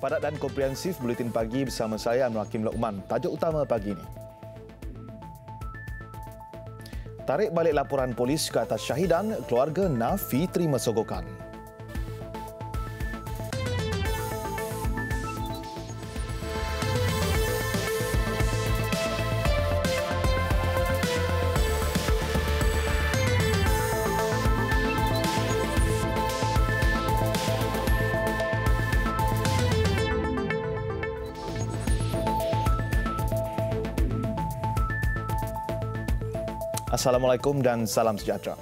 Padat dan komprehensif Buletin Pagi bersama saya Anwar Hakim Lokman. Tajuk utama pagi ini. Tarik balik laporan polis ke atas Syahidan, keluarga nafi terima sogokan. Assalamualaikum dan salam sejahtera.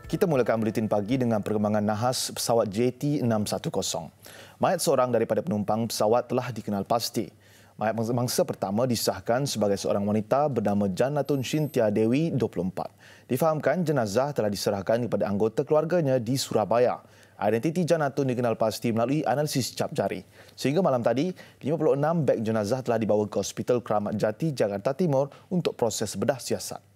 Kita mulakan Buletin Pagi dengan perkembangan nahas pesawat JT610. Mayat seorang daripada penumpang pesawat telah dikenal pasti. Mayat mangsa pertama disahkan sebagai seorang wanita bernama Janatun Shintia Dewi, 24. Difahamkan jenazah telah diserahkan kepada anggota keluarganya di Surabaya. Identiti Janatun dikenal pasti melalui analisis cap jari. Sehingga malam tadi, 56 beg jenazah telah dibawa ke Hospital Keramat Jati, Jakarta Timur untuk proses bedah siasat.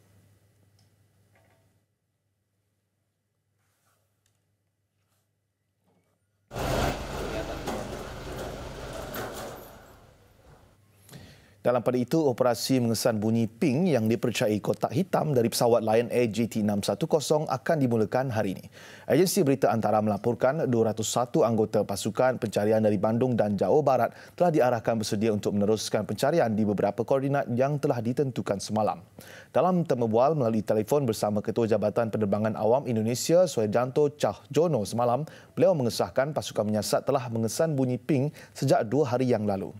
Dalam pada itu, operasi mengesan bunyi ping yang dipercayai kotak hitam dari pesawat Lion Air JT610 akan dimulakan hari ini. Agensi berita antara melaporkan 201 anggota pasukan pencarian dari Bandung dan Jawa Barat telah diarahkan bersedia untuk meneruskan pencarian di beberapa koordinat yang telah ditentukan semalam. Dalam temu bual melalui telefon bersama Ketua Jabatan Penerbangan Awam Indonesia, Suharjanto Cahjono semalam, beliau mengesahkan pasukan menyiasat telah mengesan bunyi ping sejak 2 hari yang lalu.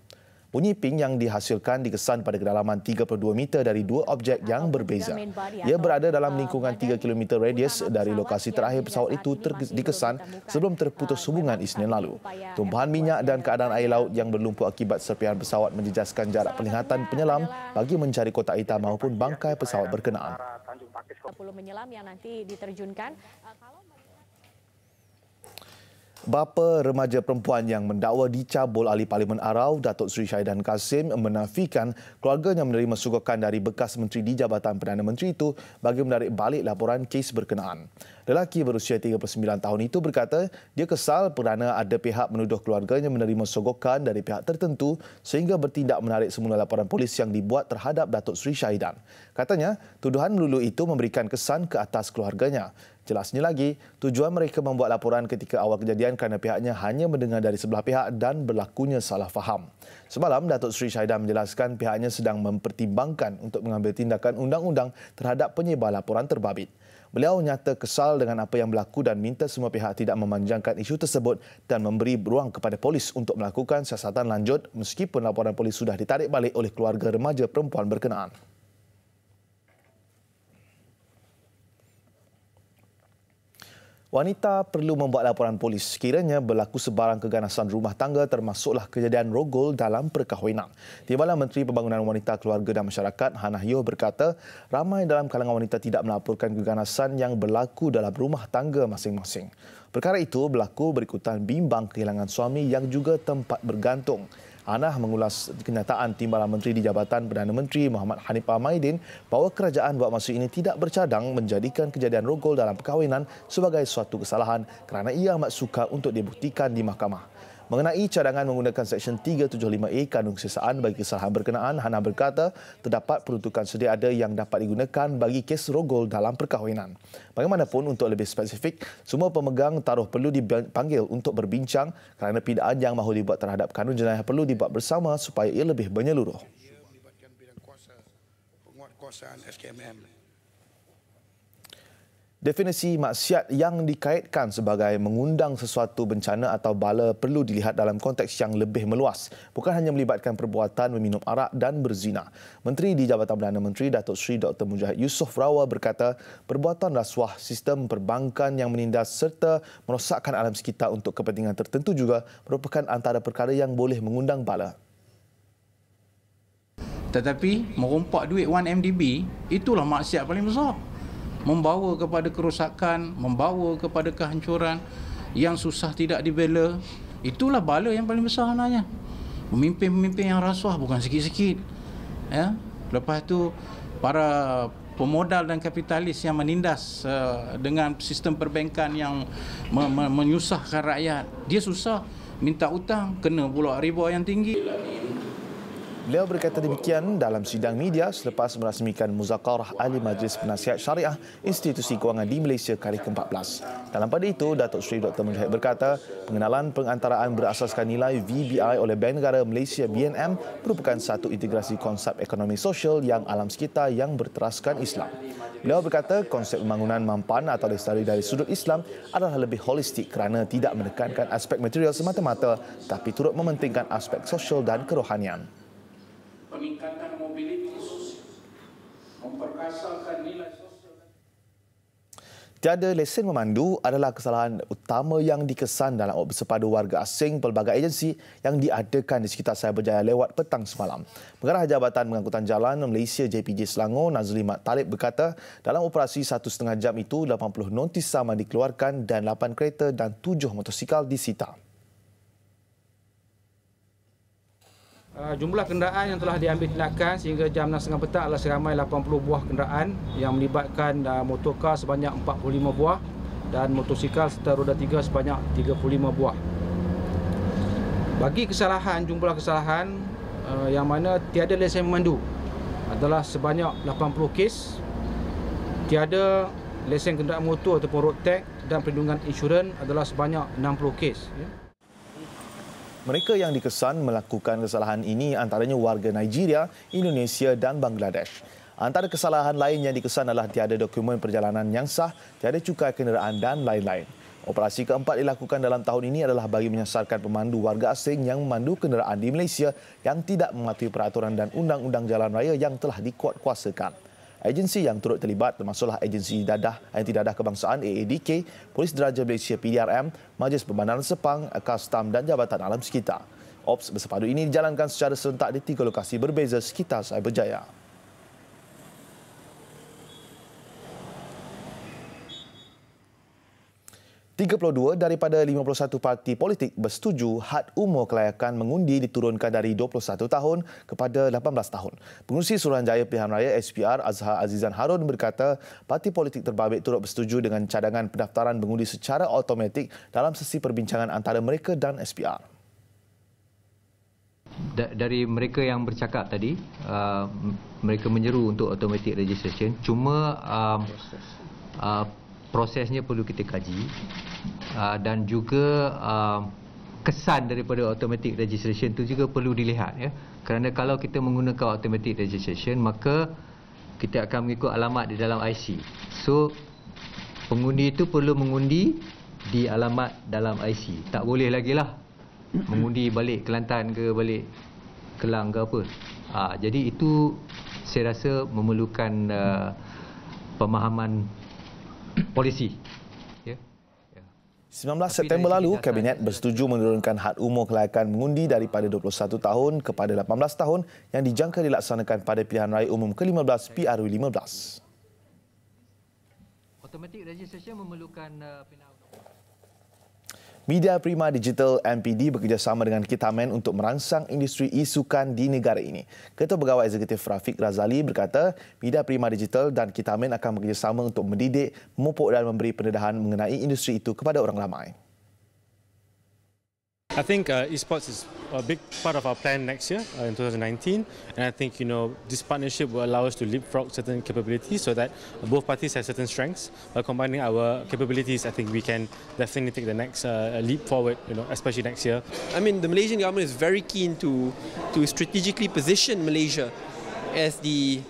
Bunyi ping yang dihasilkan dikesan pada kedalaman 32 meter dari dua objek yang berbeza. Ia berada dalam lingkungan 3 km radius dari lokasi terakhir pesawat itu dikesan sebelum terputus hubungan Isnin lalu. Tumpahan minyak dan keadaan air laut yang berlumpur akibat serpihan pesawat menjejaskan jarak penglihatan penyelam bagi mencari kotak hitam maupun bangkai pesawat berkenaan. 10 menyelam yang nanti diterjunkan. Bapa remaja perempuan yang mendakwa dicabul ahli Parlimen Arau, Datuk Seri Syahidan Kasim, menafikan keluarganya menerima sogokan dari bekas menteri di Jabatan Perdana Menteri itu bagi menarik balik laporan kes berkenaan. Lelaki berusia 39 tahun itu berkata dia kesal kerana ada pihak menuduh keluarganya menerima sogokan dari pihak tertentu sehingga bertindak menarik semula laporan polis yang dibuat terhadap Datuk Seri Syahidan. Katanya, tuduhan melulu itu memberikan kesan ke atas keluarganya. Jelasnya lagi, tujuan mereka membuat laporan ketika awal kejadian kerana pihaknya hanya mendengar dari sebelah pihak dan berlakunya salah faham. Semalam, Datuk Seri Syahidan menjelaskan pihaknya sedang mempertimbangkan untuk mengambil tindakan undang-undang terhadap penyebar laporan terbabit. Beliau nyata kesal dengan apa yang berlaku dan minta semua pihak tidak memanjangkan isu tersebut dan memberi ruang kepada polis untuk melakukan siasatan lanjut meskipun laporan polis sudah ditarik balik oleh keluarga remaja perempuan berkenaan. Wanita perlu membuat laporan polis sekiranya berlaku sebarang keganasan rumah tangga termasuklah kejadian rogol dalam perkahwinan. Timbalan Menteri Pembangunan Wanita, Keluarga dan Masyarakat Hannah Yeoh berkata, ramai dalam kalangan wanita tidak melaporkan keganasan yang berlaku dalam rumah tangga masing-masing. Perkara itu berlaku berikutan bimbang kehilangan suami yang juga tempat bergantung. Hannah mengulas kenyataan Timbalan Menteri di Jabatan Perdana Menteri Muhammad Hanif Ahmaidin bahawa kerajaan buat masa ini tidak bercadang menjadikan kejadian rogol dalam perkahwinan sebagai suatu kesalahan kerana ia amat sukar untuk dibuktikan di mahkamah. Mengenai cadangan menggunakan Seksyen 375A Kandung Sesaan bagi kesalahan berkenaan, Hannah berkata terdapat peruntukan sedia ada yang dapat digunakan bagi kes rogol dalam perkahwinan. Bagaimanapun, untuk lebih spesifik, semua pemegang taruh perlu dipanggil untuk berbincang kerana pidaan yang mahu dibuat terhadap kanun jenayah perlu dibuat bersama supaya ia lebih menyeluruh. Melibatkan bidang kuasa, penguatkuasaan SKMM. Definisi maksiat yang dikaitkan sebagai mengundang sesuatu bencana atau bala perlu dilihat dalam konteks yang lebih meluas, bukan hanya melibatkan perbuatan meminum arak dan berzina. Menteri di Jabatan Perdana Menteri Datuk Seri Dr. Mujahid Yusof Rawal berkata, perbuatan rasuah, sistem perbankan yang menindas serta merosakkan alam sekitar untuk kepentingan tertentu juga merupakan antara perkara yang boleh mengundang bala. Tetapi merompak duit 1MDB, itulah maksiat paling besar. Membawa kepada kerosakan, membawa kepada kehancuran yang susah tidak dibela. Itulah bala yang paling besar sebenarnya. Pemimpin-pemimpin yang rasuah bukan sikit-sikit. Ya? Lepas tu para pemodal dan kapitalis yang menindas dengan sistem perbankan yang menyusahkan rakyat. Dia susah minta hutang, kena pula riba yang tinggi. Beliau berkata demikian dalam sidang media selepas merasmikan Muzakarah Ahli Majlis Penasihat Syariah Institusi Kewangan di Malaysia kali ke-14. Dalam pada itu, Datuk Seri Dr. Mujahid berkata, pengenalan pengantaraan berasaskan nilai VBI oleh Bank Negara Malaysia BNM merupakan satu integrasi konsep ekonomi sosial yang alam sekitar yang berteraskan Islam. Beliau berkata konsep pembangunan mampan atau lestari dari sudut Islam adalah lebih holistik kerana tidak menekankan aspek material semata-mata tapi turut mementingkan aspek sosial dan kerohanian. Peningkatan mobiliti sosial, memperkasakan nilai sosial. Tiada lesen memandu adalah kesalahan utama yang dikesan dalam bersepadu warga asing pelbagai agensi yang diadakan di sekitar Cyberjaya lewat petang semalam. Pengarah Jabatan Pengangkutan Jalan Malaysia JPJ Selangor, Nazli Mat Talib berkata, dalam operasi 1,5 jam itu, 80 notis saman dikeluarkan dan 8 kereta dan 7 motosikal disita. Jumlah kenderaan yang telah diambil tindakan sehingga jam 6.30 petang adalah seramai 80 buah kenderaan yang melibatkan motorkar sebanyak 45 buah dan motosikal serta roda 3 sebanyak 35 buah. Bagi kesalahan, jumlah kesalahan yang mana tiada lesen memandu adalah sebanyak 80 kes, tiada lesen kenderaan motor ataupun road tax dan perlindungan insurans adalah sebanyak 60 kes. Mereka yang dikesan melakukan kesalahan ini antaranya warga Nigeria, Indonesia dan Bangladesh. Antara kesalahan lain yang dikesan adalah tiada dokumen perjalanan yang sah, tiada cukai kenderaan dan lain-lain. Operasi keempat dilakukan dalam tahun ini adalah bagi menyasarkan pemandu warga asing yang memandu kenderaan di Malaysia yang tidak mematuhi peraturan dan undang-undang jalan raya yang telah dikuatkuasakan. Agensi yang turut terlibat termasuklah Agensi Anti-Dadah Kebangsaan AADK, Polis Diraja Malaysia PDRM, Majlis Pembandaran Sepang, Kastam dan Jabatan Alam Sekitar. Ops bersepadu ini dijalankan secara serentak di 3 lokasi berbeza sekitar Cyberjaya. 32 daripada 51 parti politik bersetuju had umur kelayakan mengundi diturunkan dari 21 tahun kepada 18 tahun. Pengurusi Suruhanjaya Pilihan Raya SPR Azhar Azizan Harun berkata parti politik terbabit turut bersetuju dengan cadangan pendaftaran mengundi secara automatik dalam sesi perbincangan antara mereka dan SPR. Dari mereka yang bercakap tadi, mereka menyeru untuk automatic registration, cuma prosesnya perlu kita kaji dan juga kesan daripada automatic registration itu juga perlu dilihat, ya. Kerana kalau kita menggunakan automatic registration, maka kita akan mengikut alamat di dalam IC. So pengundi itu perlu mengundi di alamat dalam IC. Tak boleh lagi lah mengundi balik Kelantan ke balik Kelang ke apa. Jadi itu saya rasa memerlukan pemahaman polisi. 19 September lalu, Kabinet bersetuju menurunkan had umur kelayakan mengundi daripada 21 tahun kepada 18 tahun yang dijangka dilaksanakan pada pilihan raya umum ke-15 PRU15. Automatic registration memerlukan Media Prima Digital MPD bekerjasama dengan Kitamen untuk merangsang industri e-sukan di negara ini. Ketua Pegawai Eksekutif Rafiq Razali berkata, Media Prima Digital dan Kitamen akan bekerjasama untuk mendidik, memupuk dan memberi pendedahan mengenai industri itu kepada orang ramai. I think esports is a big part of our plan next year in 2019, and I think this partnership will allow us to leapfrog certain capabilities so that both parties have certain strengths. By combining our capabilities, I think we can definitely take the next leap forward, especially next year. I mean, the Malaysian government is very keen to strategically position Malaysia as the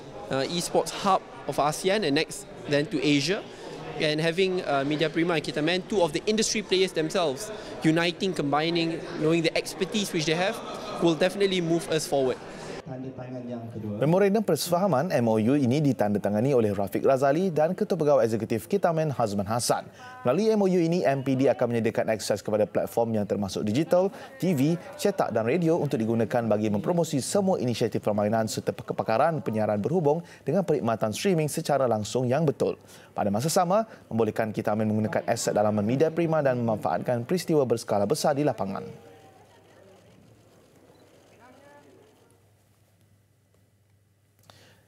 esports hub of ASEAN and next then to Asia. And having Media Prima and Kitamen, two of the industry players themselves, uniting, combining, knowing the expertise which they have, will definitely move us forward. Memorandum Persefahaman MOU ini ditandatangani oleh Rafiq Razali dan Ketua Pegawai Eksekutif Kitamen Hazman Hassan. Melalui MOU ini, MPD akan menyediakan akses kepada platform yang termasuk digital, TV, cetak dan radio untuk digunakan bagi mempromosi semua inisiatif permainan serta kepakaran penyiaran berhubung dengan perkhidmatan streaming secara langsung yang betul. Pada masa sama, membolehkan Kitamen menggunakan aset dalaman Media Prima dan memanfaatkan peristiwa berskala besar di lapangan.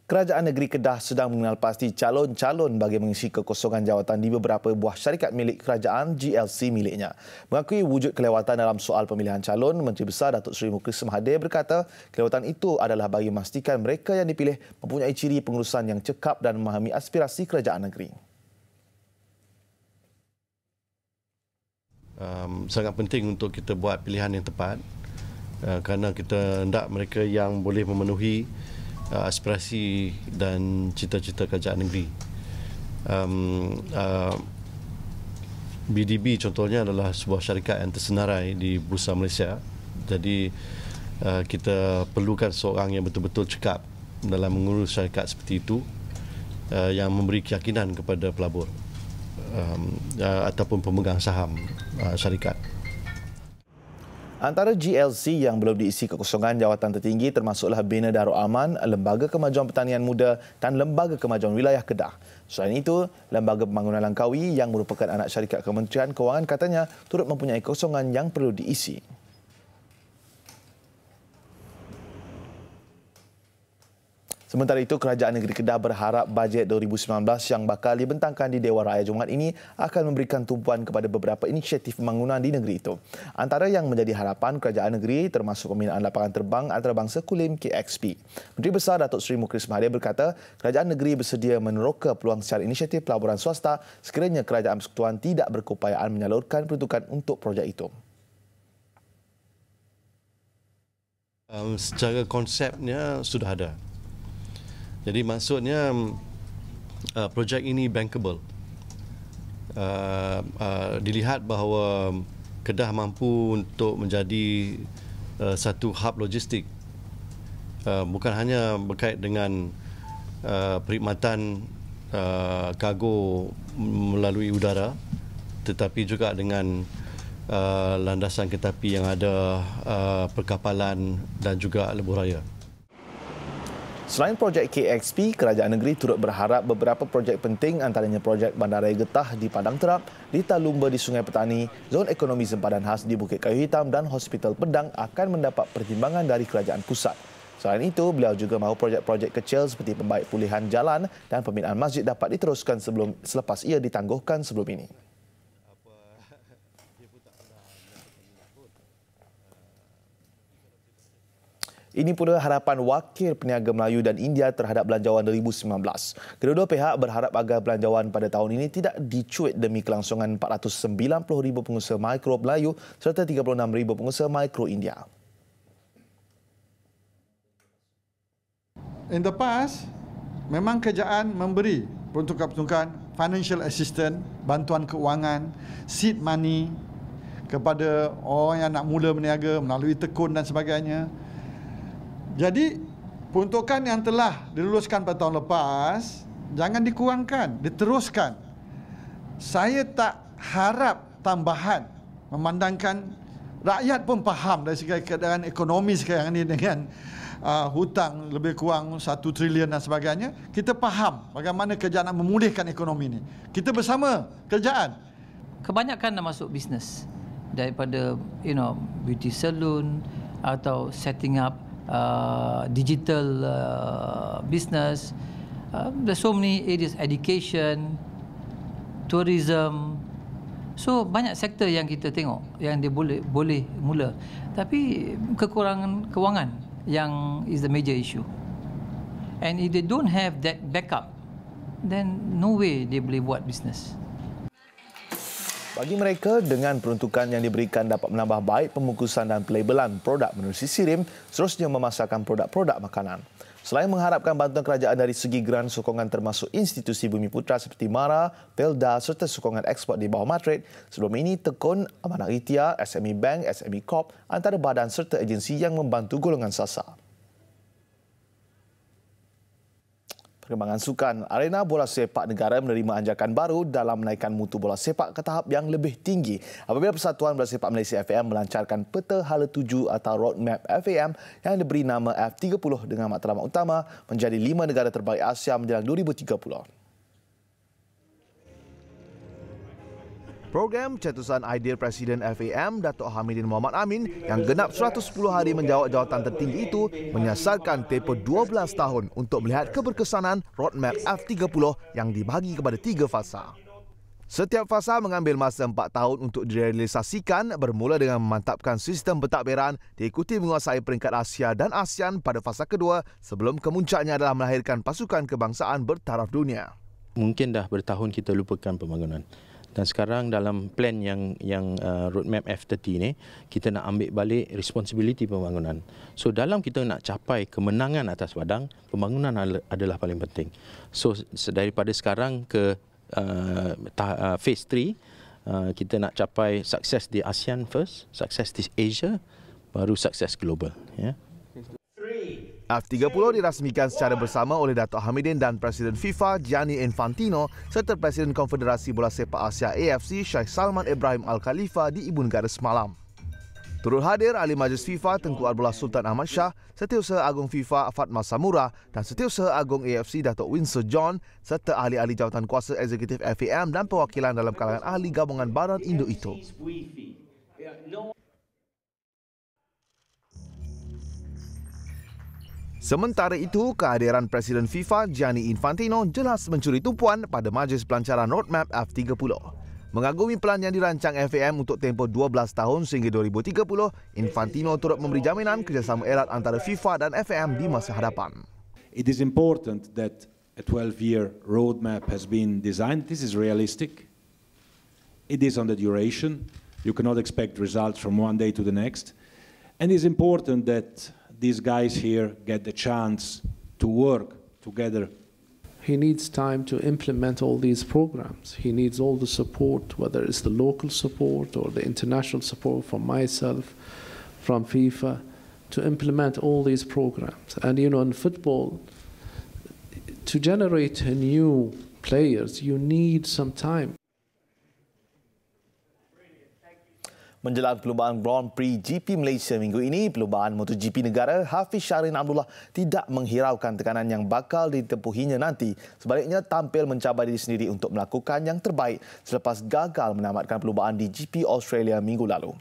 Kerajaan Negeri Kedah sedang mengenal pasti calon-calon bagi mengisi kekosongan jawatan di beberapa buah syarikat milik kerajaan GLC miliknya. Mengakui wujud kelewatan dalam soal pemilihan calon, Menteri Besar Datuk Seri Mukris Mahathir berkata kelewatan itu adalah bagi memastikan mereka yang dipilih mempunyai ciri pengurusan yang cekap dan memahami aspirasi kerajaan negeri. Sangat penting untuk kita buat pilihan yang tepat kerana kita hendak mereka yang boleh memenuhi aspirasi dan cita-cita kerajaan negeri. BDB contohnya adalah sebuah syarikat yang tersenarai di Bursa Malaysia. Jadi kita perlukan seorang yang betul-betul cekap dalam mengurus syarikat seperti itu, yang memberi keyakinan kepada pelabur ataupun pemegang saham syarikat. Antara GLC yang belum diisi kekosongan jawatan tertinggi termasuklah Bina Darul Aman, Lembaga Kemajuan Pertanian Muda dan Lembaga Kemajuan Wilayah Kedah. Selain itu, Lembaga Pembangunan Langkawi yang merupakan anak syarikat Kementerian Kewangan katanya turut mempunyai kekosongan yang perlu diisi. Sementara itu, Kerajaan Negeri Kedah berharap bajet 2019 yang bakal dibentangkan di Dewan Raya Jumaat ini akan memberikan tumpuan kepada beberapa inisiatif pembangunan di negeri itu. Antara yang menjadi harapan Kerajaan Negeri termasuk pembinaan lapangan terbang antarabangsa Kulim KXP. Menteri Besar Datuk Seri Mukris Mahathir berkata, Kerajaan Negeri bersedia meneroka peluang secara inisiatif pelaburan swasta sekiranya Kerajaan Persekutuan tidak berkeupayaan menyalurkan peruntukan untuk projek itu. Secara konsepnya sudah ada. Jadi maksudnya projek ini bankable. Dilihat bahawa Kedah mampu untuk menjadi satu hub logistik. Bukan hanya berkait dengan perkhidmatan kargo melalui udara, tetapi juga dengan landasan kereta api yang ada, perkapalan dan juga lebuh raya. Selain projek KXP, Kerajaan Negeri turut berharap beberapa projek penting antaranya projek Bandaraya Getah di Padang Terap, Lita Lumba di Sungai Petani, Zon Ekonomi Sempadan Khas di Bukit Kayu Hitam dan Hospital Pedang akan mendapat pertimbangan dari Kerajaan Pusat. Selain itu, beliau juga mahu projek-projek kecil seperti pembaik pulihan jalan dan pembinaan masjid dapat diteruskan selepas ia ditangguhkan sebelum ini. Ini pula harapan Wakil Peniaga Melayu dan India terhadap Belanjawan 2019. Kedua-dua pihak berharap agar belanjawan pada tahun ini tidak dicuit demi kelangsungan 490,000 pengusaha mikro Melayu serta 36,000 pengusaha mikro India. In the past, memang kerajaan memberi peruntukan-peruntukan financial assistance, bantuan keuangan, seed money kepada orang yang nak mula berniaga melalui tekun dan sebagainya. Jadi, peruntukan yang telah diluluskan pada tahun lepas, jangan dikurangkan, diteruskan. Saya tak harap tambahan, memandangkan rakyat pun faham dari segi keadaan ekonomi sekarang ini dengan hutang lebih kurang 1 trilion dan sebagainya. Kita faham bagaimana kerajaan nak memulihkan ekonomi ini. Kita bersama kerajaan. Kebanyakan nak masuk bisnes daripada beauty salon atau setting up digital business. There's so many areas, education, tourism. So banyak sektor yang kita tengok yang dia boleh mula. Tapi kekurangan kewangan yang is the major issue. And if they don't have that backup, then no way they boleh buat business. Bagi mereka, dengan peruntukan yang diberikan dapat menambah baik pemukusan dan pelabelan produk menerusi SIRIM, seterusnya memasarkan produk-produk makanan. Selain mengharapkan bantuan kerajaan dari segi geran sokongan termasuk institusi Bumi Putra seperti MARA, PELDA serta sokongan ekspor di bawah matret, sebelum ini Tekun, Amanah Ikhtiar, SME Bank, SME Corp antara badan serta agensi yang membantu golongan sasar. Perkembangan sukan, arena bola sepak negara menerima anjakan baru dalam menaikkan mutu bola sepak ke tahap yang lebih tinggi apabila Persatuan Bola Sepak Malaysia FAM melancarkan Peta Hala 7 atau Roadmap FAM yang diberi nama F30 dengan matlamat utama menjadi 5 negara terbaik Asia menjelang 2030. Program cetusan ideal Presiden FAM Datuk Hamidin Mohamad Amin yang genap 110 hari menjawat jawatan tertinggi itu menyasarkan tempoh 12 tahun untuk melihat keberkesanan roadmap F30 yang dibahagi kepada 3 fasa. Setiap fasa mengambil masa 4 tahun untuk direalisasikan, bermula dengan memantapkan sistem pentadbiran, diikuti menguasai peringkat Asia dan ASEAN pada fasa kedua sebelum kemuncaknya adalah melahirkan pasukan kebangsaan bertaraf dunia. Mungkin dah bertahun kita lupakan pembangunan. Dan sekarang dalam plan yang roadmap F30 ni, kita nak ambil balik responsibility pembangunan. So dalam kita nak capai kemenangan atas padang, pembangunan adalah paling penting. So daripada sekarang ke phase 3, kita nak capai sukses di ASEAN first, sukses di Asia, baru sukses global. Ya. F30 dirasmikan secara bersama oleh Datuk Hamidin dan Presiden FIFA Gianni Infantino serta Presiden Konfederasi Bola Sepak Asia AFC Sheikh Salman Ibrahim Al Khalifa di Ibu Negara semalam. Turut hadir Ahli Majlis FIFA Tengku Abdullah Sultan Ahmad Shah, Setiausaha Agung FIFA Fatma Samura dan Setiausaha Agung AFC Datuk Winsor John serta ahli-ahli jawatan kuasa eksekutif FAM dan perwakilan dalam kalangan ahli gabungan Badan Indo itu. Sementara itu, kehadiran Presiden FIFA Gianni Infantino jelas mencuri tumpuan pada majlis pelancaran roadmap F30. Mengagumi plan yang dirancang FAM untuk tempoh 12 tahun sehingga 2030, Infantino turut memberi jaminan kerjasama erat antara FIFA dan FAM di masa hadapan. It is important that a 12-year roadmap has been designed. This is realistic. It is on the duration. You cannot expect results from one day to the next. And it is important that these guys here get the chance to work together. He needs time to implement all these programs. He needs all the support, whether it's the local support or the international support from myself, from FIFA, to implement all these programs. And you know, in football, to generate new players, you need some time. Menjelang perlumbaan Grand Prix GP Malaysia minggu ini, perlumbaan MotoGP negara Hafiz Shahrin Abdullah tidak menghiraukan tekanan yang bakal ditempuhinya nanti. Sebaliknya, tampil mencabar diri sendiri untuk melakukan yang terbaik selepas gagal menamatkan perlumbaan di GP Australia minggu lalu.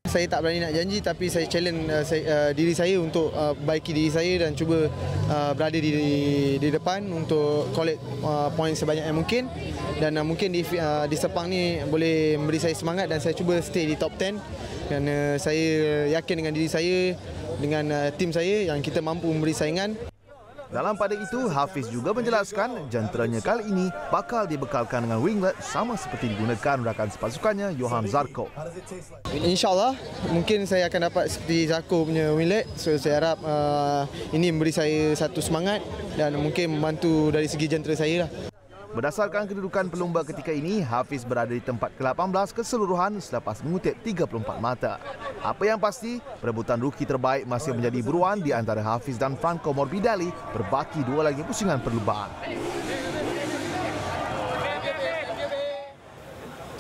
Saya tak berani nak janji, tapi saya challenge diri saya untuk baiki diri saya dan cuba berada di depan untuk collect poin sebanyak yang mungkin. Dan mungkin di Sepang ni boleh memberi saya semangat dan saya cuba stay di top 10. Kerana saya yakin dengan diri saya, dengan tim saya yang kita mampu memberi saingan. Dalam pada itu, Hafiz juga menjelaskan jenteranya kali ini bakal dibekalkan dengan winglet sama seperti digunakan rakan sepasukannya Johan Zarco. InsyaAllah mungkin saya akan dapat seperti Zarco punya winglet. So saya harap ini memberi saya satu semangat dan mungkin membantu dari segi jentera saya lah. Berdasarkan kedudukan pelumba ketika ini, Hafiz berada di tempat ke-18 keseluruhan selepas mengutip 34 mata. Apa yang pasti, perebutan rookie terbaik masih menjadi buruan di antara Hafiz dan Franco Morbidelli, berbaki 2 lagi pusingan perlumbaan.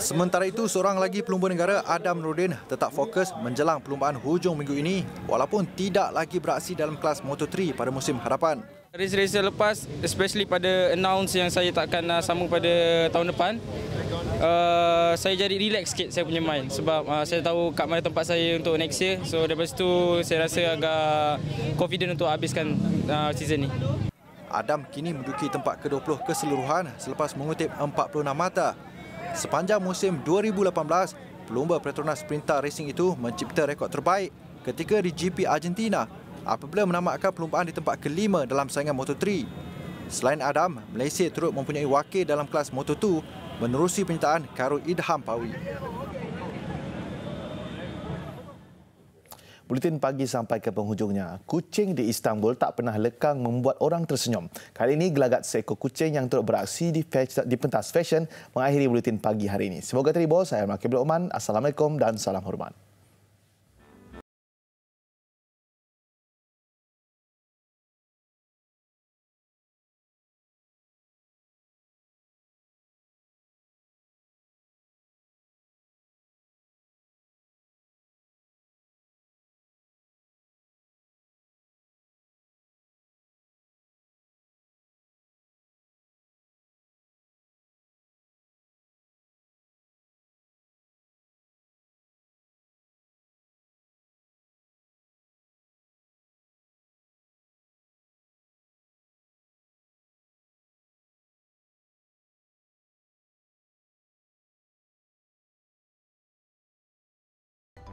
Sementara itu, seorang lagi pelumba negara, Adam Nordin, tetap fokus menjelang perlumbaan hujung minggu ini walaupun tidak lagi beraksi dalam kelas Moto3 pada musim hadapan. Race-race lepas, especially pada announce yang saya takkan sambung pada tahun depan, saya jadi relax sikit saya punya mind sebab saya tahu kat mana tempat saya untuk next year. So daripada situ saya rasa agak confident untuk habiskan season ni. Adam kini menduduki tempat ke-20 keseluruhan selepas mengutip 46 mata. Sepanjang musim 2018, pelumba Petronas Sprinter Racing itu mencipta rekod terbaik ketika di GP Argentina apabila menamatkan perlumbaan di tempat ke-5 dalam saingan Moto3. Selain Adam, Malaysia turut mempunyai wakil dalam kelas Moto2 menerusi penyertaan Khairul Idham Pawi. Buletin pagi sampai ke penghujungnya. Kucing di Istanbul tak pernah lekang membuat orang tersenyum. Kali ini gelagat seekor kucing yang turut beraksi di pentas fashion mengakhiri buletin pagi hari ini. Semoga terhibur. Saya Makibul Oman. Assalamualaikum dan salam hormat.